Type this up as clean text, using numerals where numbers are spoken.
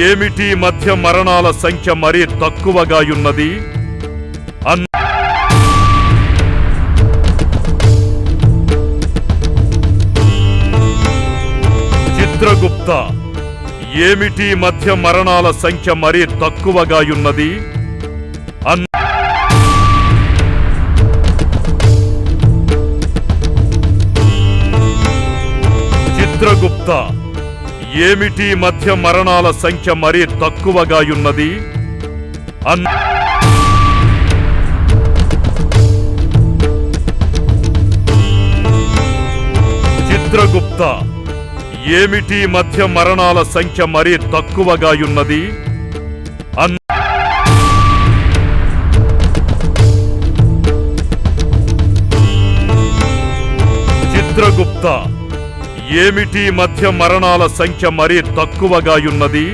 ఏమిటి మధ్య మరణాల సంఖ్య మరీ తక్కువగా ఉన్నది? చిత్రగుప్త, ఏమిటి మధ్య మరణాల సంఖ్య మరీ తక్కువగా ఉన్నది? చిత్రగుప్త, ఏమిటి మధ్య మరణాల సంఖ్య మరీ తక్కువగా ఉన్నది? చిత్రగుప్త, ఏమిటి మధ్య మరణాల సంఖ్య మరీ తక్కువగా ఉన్నది? చిత్రగుప్త, ఏమిటి మధ్య మరణాల సంఖ్య మరీ తక్కువగా ఉన్నది?